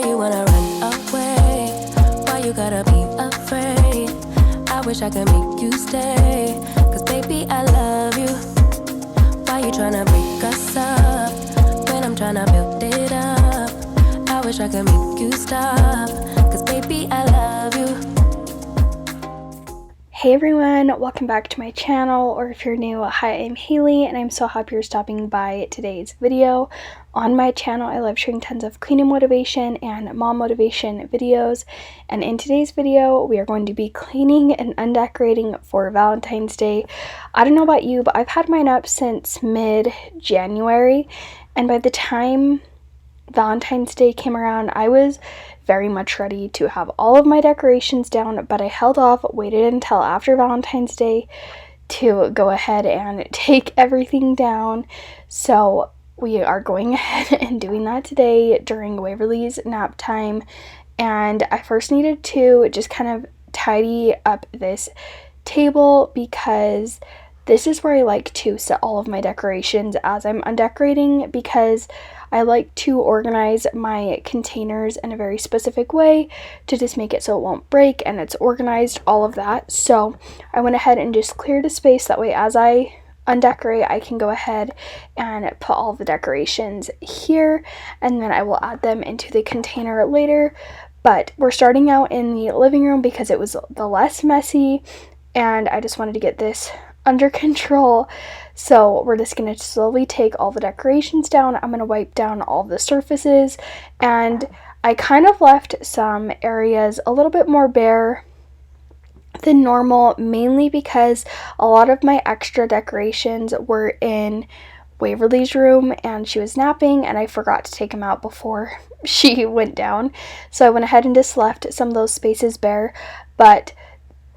you wanna run away? Why you gotta be afraid? I wish I could make you stay, 'cause baby I love you. Why you tryna break us up when I'm tryna build it up? I wish I could make you stop, 'cause baby I love you. Hey everyone, welcome back to my channel, or if you're new, hi, I'm Haley, and I'm so happy you're stopping by today's video. On my channel, I love sharing tons of cleaning motivation and mom motivation videos, and in today's video, we are going to be cleaning and undecorating for Valentine's Day. I don't know about you, but I've had mine up since mid-January, and by the time Valentine's Day came around, I was very much ready to have all of my decorations down, but I held off, waited until after Valentine's Day to go ahead and take everything down. So we are going ahead and doing that today during Waverly's nap time. And I first needed to just kind of tidy up this table because this is where I like to set all of my decorations as I'm undecorating, because I like to organize my containers in a very specific way to just make it so it won't break and it's organized, all of that. So I went ahead and just cleared a space, that way as I undecorate I can go ahead and put all the decorations here, and then I will add them into the container later. But we're starting out in the living room because it was the less messy and I just wanted to get this under control. So we're just going to slowly take all the decorations down. I'm going to wipe down all the surfaces, and I kind of left some areas a little bit more bare than normal, mainly because a lot of my extra decorations were in Waverly's room and she was napping and I forgot to take them out before she went down. So I went ahead and just left some of those spaces bare, but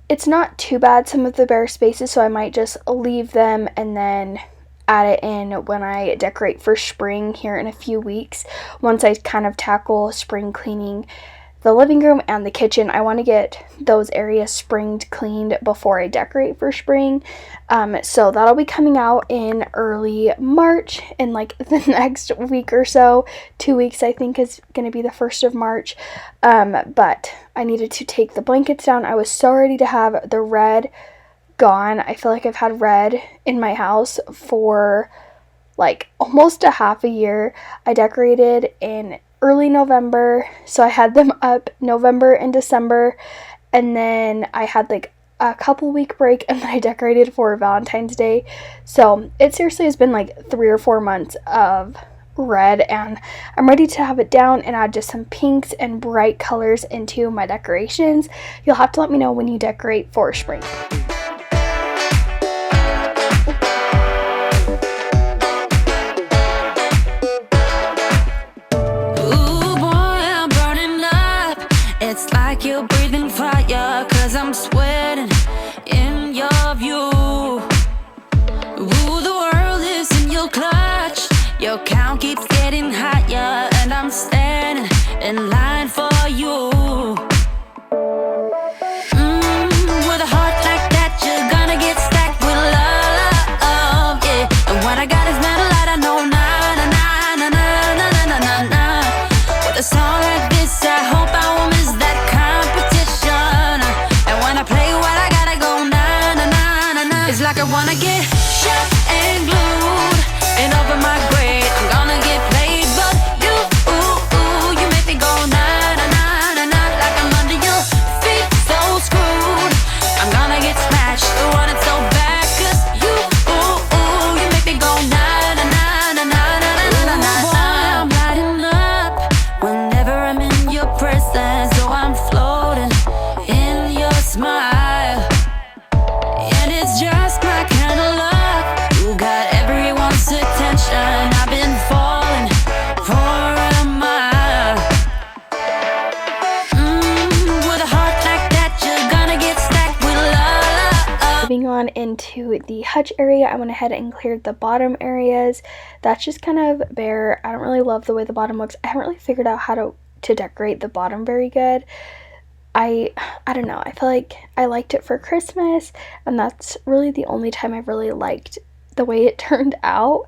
it's not too bad, some of the bare spaces, so I might just leave them and then add it in when I decorate for spring here in a few weeks. Once I kind of tackle spring cleaning the living room and the kitchen, I want to get those areas springed cleaned before I decorate for spring. So that'll be coming out in early March, in like the next week or so. 2 weeks I think is going to be the 1st of March. But I needed to take the blankets down. I was so ready to have the red gone. I feel like I've had red in my house for like almost a half a year. I decorated in early November, so I had them up November and December, and then I had like a couple week break, and then I decorated for Valentine's Day. So it seriously has been like 3 or 4 months of red, and I'm ready to have it down and add just some pinks and bright colors into my decorations. You'll have to let me know when you decorate for spring. You're breathing fire, 'cause I'm sweating in your view. Ooh, the world is in your clutch. Your count keeps getting higher, and I'm standing in line for you. With a heart like that, you're gonna get stacked with love, yeah. And what I got is not a lot, I know, na na na na na na na na na. With a song like this, I hope I won't miss that competition. And when I play what I gotta go, na na na na na. It's like I wanna get shot and glued and over my grave. I'm gonna get played, but you, you make me go na na na na na. Like I'm under your feet, so screwed. I'm gonna get smashed, want it so bad, 'cause you, you make me go na na na na na na na na. Boy, I'm lighting up whenever I'm in your presence. So I'm floating in your smile, and it's just my kind of luck. You got everyone's attention. I've been falling for a mile. With a heart like that, you're gonna get stacked with love. Moving on into the hutch area, I went ahead and cleared the bottom areas. That's just kind of bare. I don't really love the way the bottom looks. I haven't really figured out how to decorate the bottom very good. I don't know, I feel like I liked it for Christmas, and that's really the only time I've really liked the way it turned out.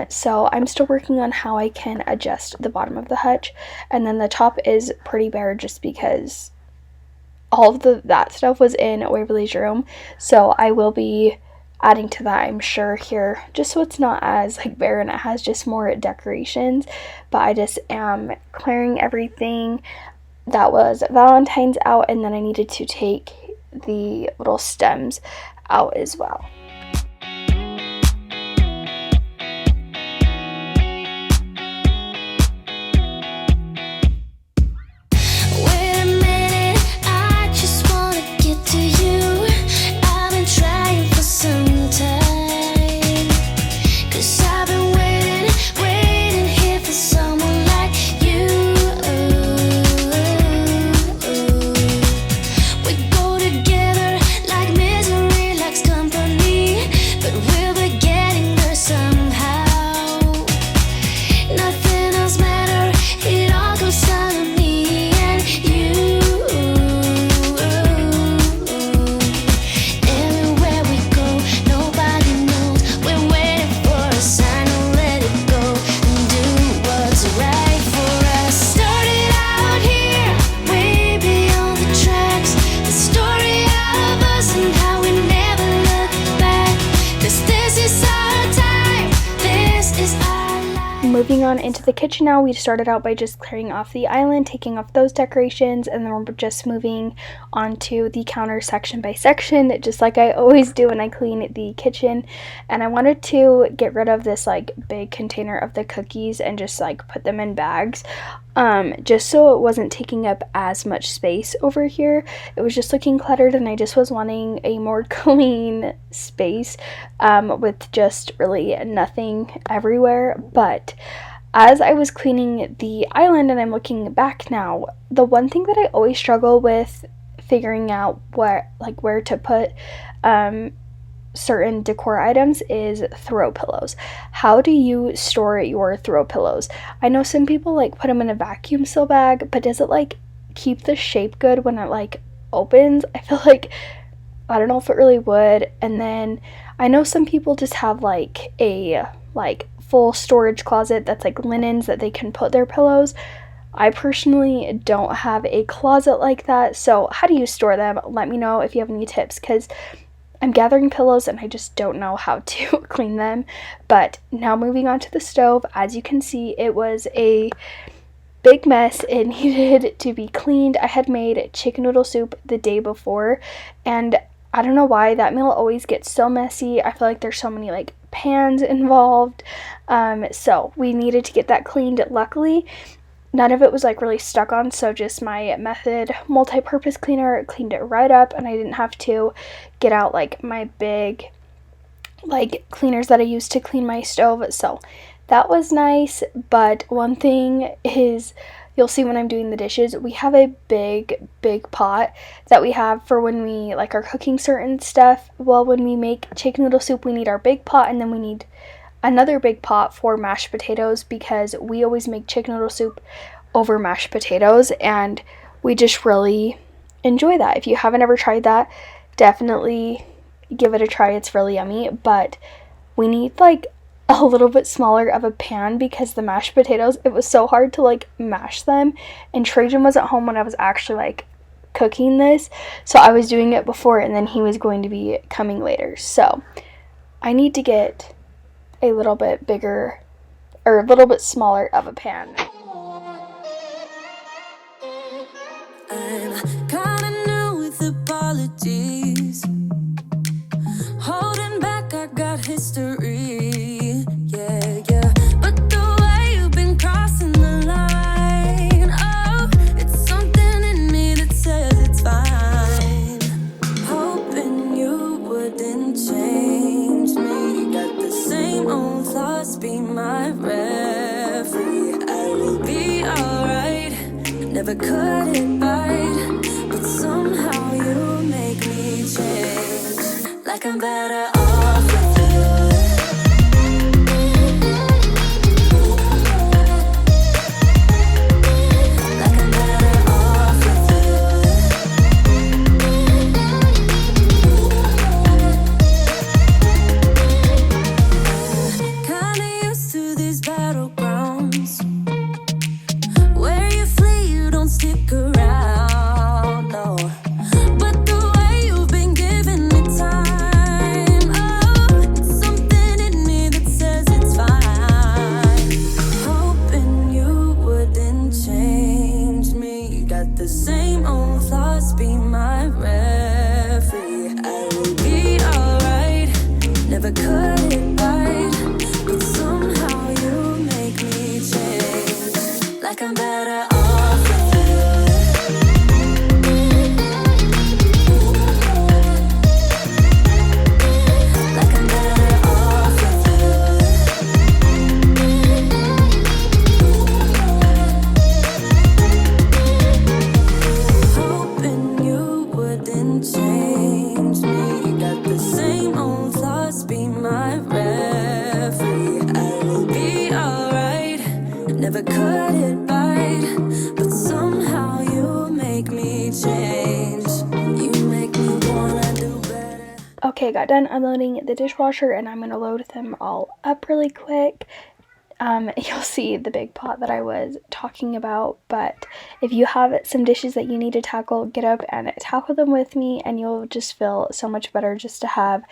So I'm still working on how I can adjust the bottom of the hutch, and then the top is pretty bare just because all of that stuff was in Waverly's room. So I will be adding to that, I'm sure, here, just so it's not as like bare and it has just more decorations. But I just am clearing everything that was Valentine's out, and then I needed to take the little stems out as well. Moving on into the kitchen now, we started out by just clearing off the island, taking off those decorations, and then we're just moving onto the counter section by section, just like I always do when I clean the kitchen. And I wanted to get rid of this like big container of the cookies and just like put them in bags, just so it wasn't taking up as much space over here. It was just looking cluttered, and I just was wanting a more clean space with just really nothing everywhere. But as I was cleaning the island and I'm looking back now, the one thing that I always struggle with figuring out where to put certain decor items is throw pillows. How do you store your throw pillows? I know some people like put them in a vacuum seal bag, but does it like keep the shape good when it like opens? I feel like, I don't know if it really would. And then I know some people just have like a full storage closet that's like linens that they can put their pillows. I personally don't have a closet like that. So how do you store them? Let me know if you have any tips, because I'm gathering pillows and I just don't know how to clean them. But now moving on to the stove, as you can see, it was a big mess. It needed to be cleaned. I had made chicken noodle soup the day before, and I don't know why that meal always gets so messy. I feel like there's so many like pans involved. So we needed to get that cleaned. Luckily, none of it was like really stuck on, so just my Method multi-purpose cleaner cleaned it right up, and I didn't have to get out like my big like cleaners that I use to clean my stove. So that was nice. But one thing is, you'll see when I'm doing the dishes, we have a big pot that we have for when we like are cooking certain stuff. Well, when we make chicken noodle soup, we need our big pot, and then we need another big pot for mashed potatoes, because we always make chicken noodle soup over mashed potatoes, and we just really enjoy that. If you haven't ever tried that, definitely give it a try. It's really yummy. But we need like a little bit smaller of a pan, because the mashed potatoes, it was so hard to like mash them, and Trajan was at home when I was actually like cooking this, so I was doing it before, and then he was going to be coming later. So I need to get a little bit bigger, or a little bit smaller of a pan. I'm kinda new with apologies. Holding back, I got history. Yeah. But the way you've been crossing the line, oh, it's something in me that says it's fine. Hoping you wouldn't change me. Got the same old thoughts, be my referee. I will be alright. Never cut it right, but somehow you make me change. Like I'm better off with you. Like I'm better off with you. never cut it right, but somehow you make me change. You make me wanna do better. Okay, got done unloading the dishwasher and I'm gonna load them all up really quick. You'll see the big pot that I was talking about, but if you have some dishes that you need to tackle, get up and tackle them with me and you'll just feel so much better just to have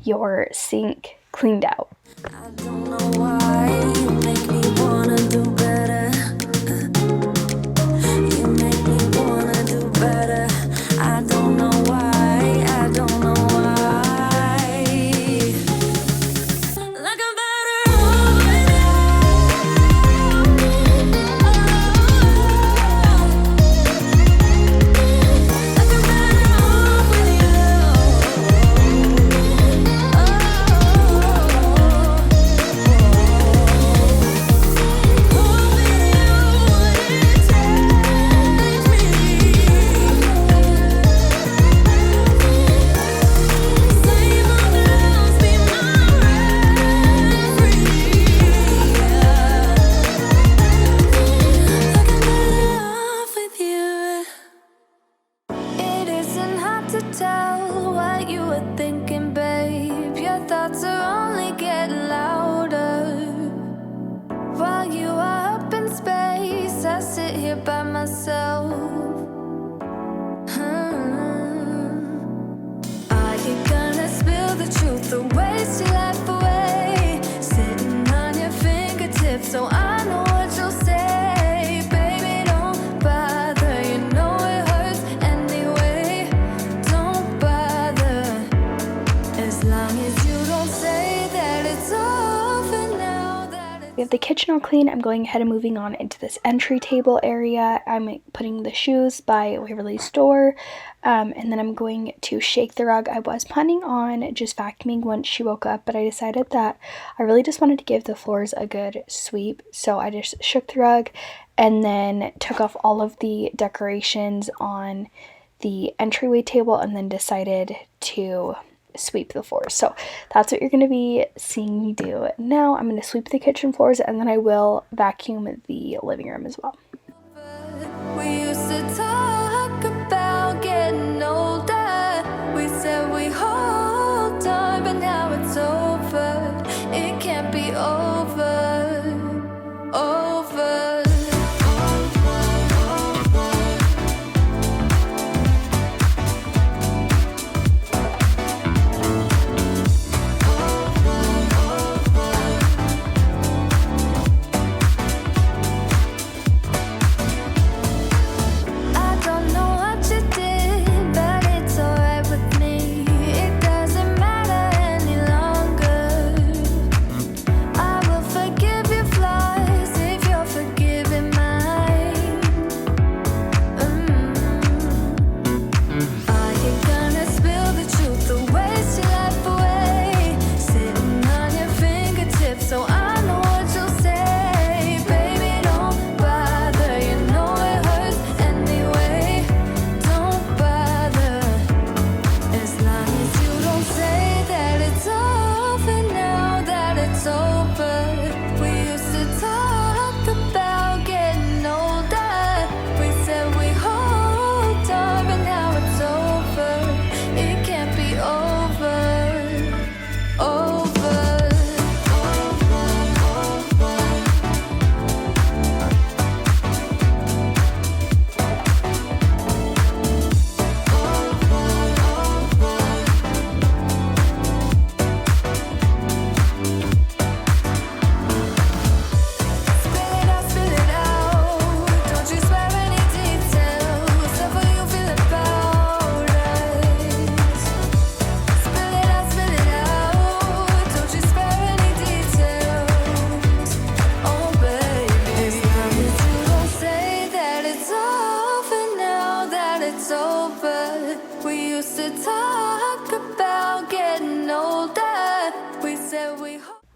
your sink cleaned out. I don't know why you make me wanna do better. You make me wanna do better. I don't know why, I don't know why. Like I'm better off with you. Like I'm better off with you. It isn't hard to tell what you were thinking, babe. Your thoughts are only getting louder. While you are up in space, I sit here by myself. Are you gonna spill the truth or waste your life away? Sitting on your fingertips, so I know what you'll say. Baby, don't bother, you know it hurts anyway. Don't bother, as long as you don't say that it's over now. We have the kitchen all clean. I'm going ahead and moving on into this entry table area. I'm putting the shoes by Waverly Store, and then I'm going to shake the rug. I was planning on just vacuuming once she woke up, but I decided that I really just wanted to give the floors a good sweep, so I just shook the rug and then took off all of the decorations on the entryway table and then decided to sweep the floors. So that's what you're going to be seeing me do now. I'm going to sweep the kitchen floors and then I will vacuum the living room as well. We used to talk about getting older. We said we hold on, but now it's over. It can't be over. Over. I don't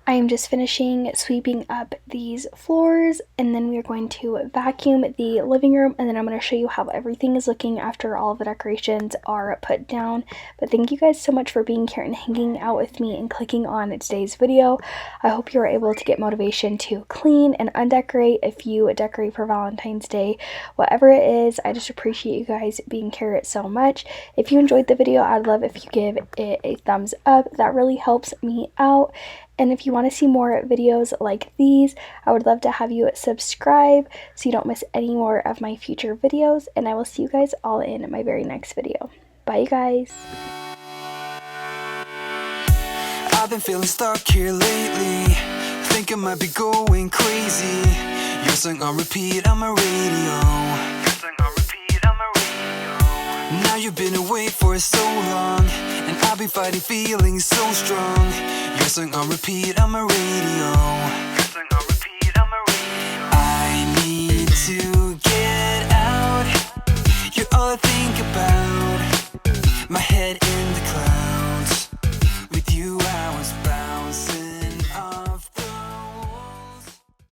I am just finishing sweeping up these floors, and then we are going to vacuum the living room, and then I'm going to show you how everything is looking after all of the decorations are put down. But thank you guys so much for being here and hanging out with me and clicking on today's video. I hope you are able to get motivation to clean and undecorate if you decorate for Valentine's Day. Whatever it is, I just appreciate you guys being here so much. If you enjoyed the video, I'd love if you give it a thumbs up. That really helps me out. And if you want to see more videos like these, I would love to have you subscribe so you don't miss any more of my future videos. And I will see you guys all in my very next video. Bye, you guys. I've been feeling stuck here lately. Think I might be going crazy. Your song on repeat on my radio. Now you've been away for so long, and I've been fighting feelings so strong. Your song on repeat on my radio. I need to get out. You're all I think about. My head in the clouds.